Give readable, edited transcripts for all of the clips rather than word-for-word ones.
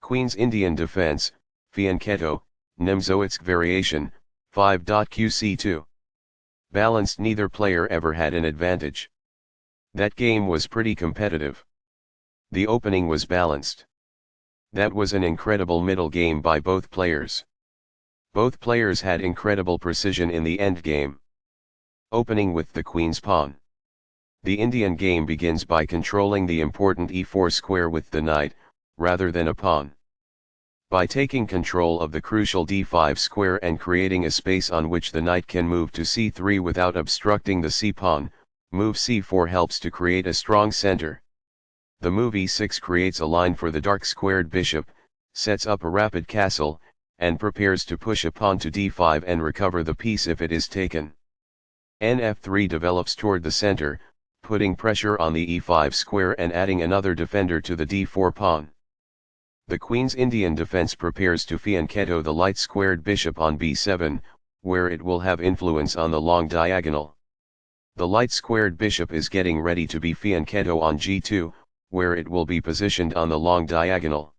Queen's Indian defense, Fianchetto, Nimzowitsch variation, 5.qc2. Balanced. Neither player ever had an advantage. That game was pretty competitive. The opening was balanced. That was an incredible middle game by both players. Both players had incredible precision in the endgame. Opening with the queen's pawn. The Indian game begins by controlling the important e4 square with the knight, rather than a pawn. By taking control of the crucial d5 square and creating a space on which the knight can move to c3 without obstructing the c-pawn, move c4 helps to create a strong center. The move e6 creates a line for the dark squared bishop, sets up a rapid castle, and prepares to push a pawn to d5 and recover the piece if it is taken. Nf3 develops toward the center, putting pressure on the e5 square and adding another defender to the d4 pawn. The Queen's Indian defense prepares to fianchetto the light squared bishop on b7, where it will have influence on the long diagonal. The light squared bishop is getting ready to be fianchetto on g2, where it will be positioned on the long diagonal.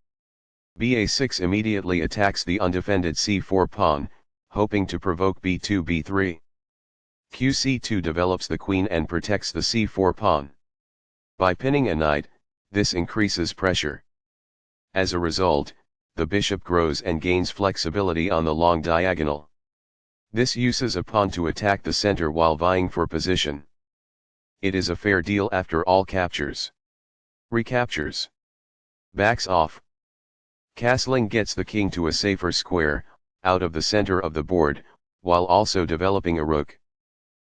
ba6 immediately attacks the undefended c4 pawn, hoping to provoke b2-b3. qc2 develops the queen and protects the c4 pawn. By pinning a knight, this increases pressure. As a result, the bishop grows and gains flexibility on the long diagonal. This uses a pawn to attack the center while vying for position. It is a fair deal after all captures. Recaptures. Backs off. Castling gets the king to a safer square, out of the center of the board, while also developing a rook.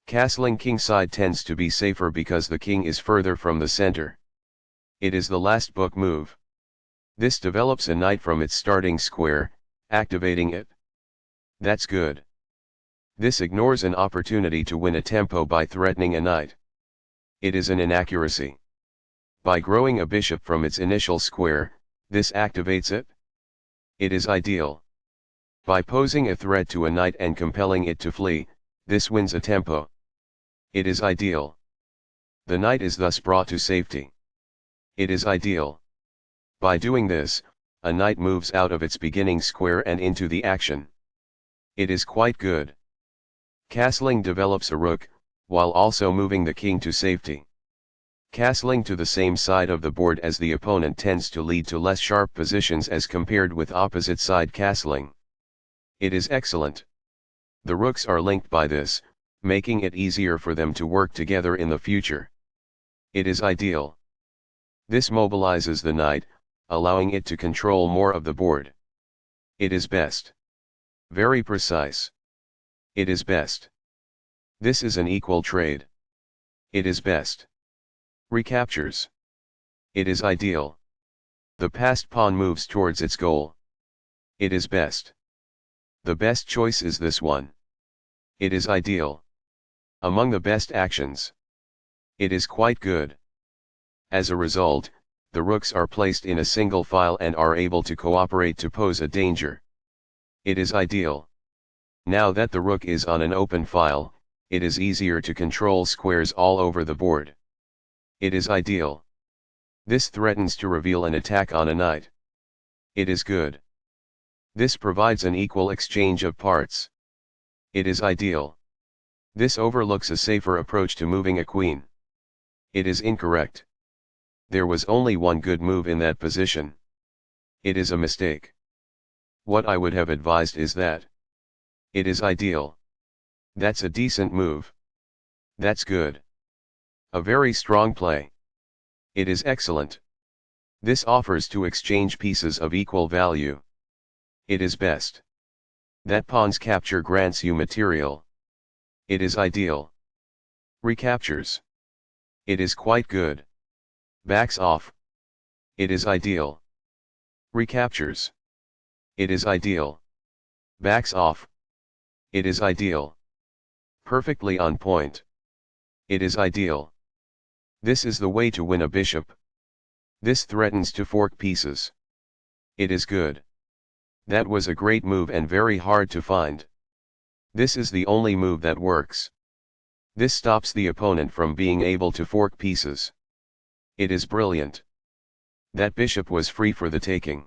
Castling kingside tends to be safer because the king is further from the center. It is the last book move. This develops a knight from its starting square, activating it. That's good. This ignores an opportunity to win a tempo by threatening a knight. It is an inaccuracy. By growing a bishop from its initial square, this activates it. It is ideal. By posing a threat to a knight and compelling it to flee, this wins a tempo. It is ideal. The knight is thus brought to safety. It is ideal. By doing this, a knight moves out of its beginning square and into the action. It is quite good. Castling develops a rook, while also moving the king to safety. Castling to the same side of the board as the opponent tends to lead to less sharp positions as compared with opposite side castling. It is excellent. The rooks are linked by this, making it easier for them to work together in the future. It is ideal. This mobilizes the knight, allowing it to control more of the board. It is best. Very precise. It is best. This is an equal trade. It is best. Recaptures. It is ideal. The passed pawn moves towards its goal. It is best. The best choice is this one. It is ideal. Among the best actions. It is quite good. As a result, the rooks are placed in a single file and are able to cooperate to pose a danger. It is ideal. Now that the rook is on an open file, it is easier to control squares all over the board. It is ideal. This threatens to reveal an attack on a knight. It is good. This provides an equal exchange of parts. It is ideal. This overlooks a safer approach to moving a queen. It is incorrect. There was only one good move in that position. It is a mistake. What I would have advised is that. It is ideal. That's a decent move. That's good. A very strong play. It is excellent. This offers to exchange pieces of equal value. It is best. That pawn's capture grants you material. It is ideal. Recaptures. It is quite good. Backs off. It is ideal. Recaptures. It is ideal. Backs off. It is ideal. Perfectly on point. It is ideal. This is the way to win a bishop. This threatens to fork pieces. It is good. That was a great move and very hard to find. This is the only move that works. This stops the opponent from being able to fork pieces. It is brilliant. That bishop was free for the taking.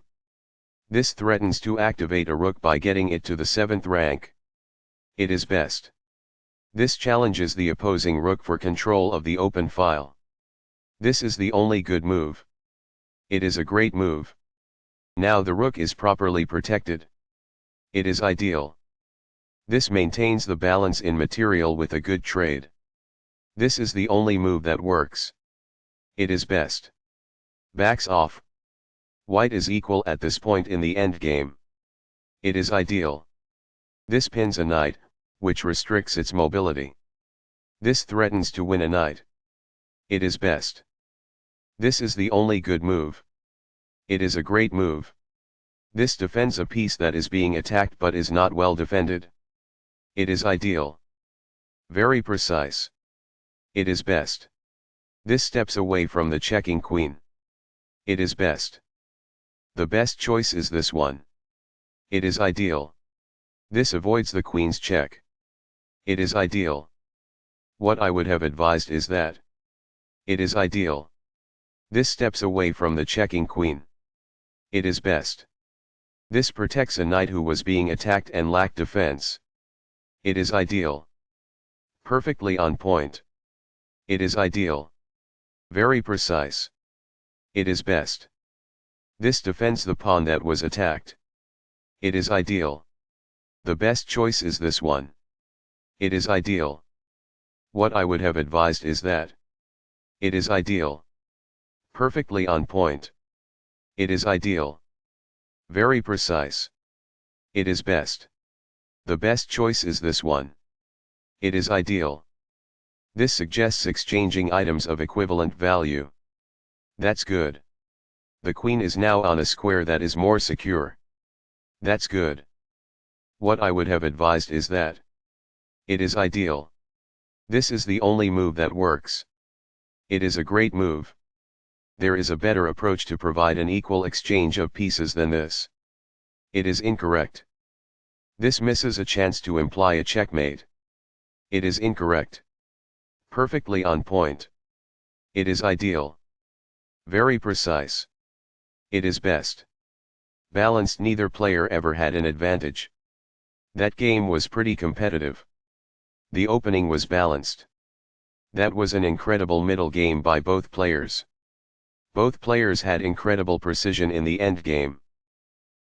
This threatens to activate a rook by getting it to the 7th rank. It is best. This challenges the opposing rook for control of the open file. This is the only good move. It is a great move. Now the rook is properly protected. It is ideal. This maintains the balance in material with a good trade. This is the only move that works. It is best. Backs off. White is equal at this point in the endgame. It is ideal. This pins a knight, which restricts its mobility. This threatens to win a knight. It is best. This is the only good move. It is a great move. This defends a piece that is being attacked but is not well defended. It is ideal. Very precise. It is best. This steps away from the checking queen. It is best. The best choice is this one. It is ideal. This avoids the queen's check. It is ideal. What I would have advised is that. It is ideal. This steps away from the checking queen. It is best. This protects a knight who was being attacked and lacked defense. It is ideal. Perfectly on point. It is ideal. Very precise. It is best. This defends the pawn that was attacked. It is ideal. The best choice is this one. It is ideal. What I would have advised is that. It is ideal. Perfectly on point. It is ideal. Very precise. It is best. The best choice is this one. It is ideal. This suggests exchanging items of equivalent value. That's good. The queen is now on a square that is more secure. That's good. What I would have advised is that. It is ideal. This is the only move that works. It is a great move. There is a better approach to provide an equal exchange of pieces than this. It is incorrect. This misses a chance to imply a checkmate. It is incorrect. Perfectly on point. It is ideal. Very precise. It is best. Balanced. Neither player ever had an advantage. That game was pretty competitive. The opening was balanced. That was an incredible middle game by both players. Both players had incredible precision in the endgame.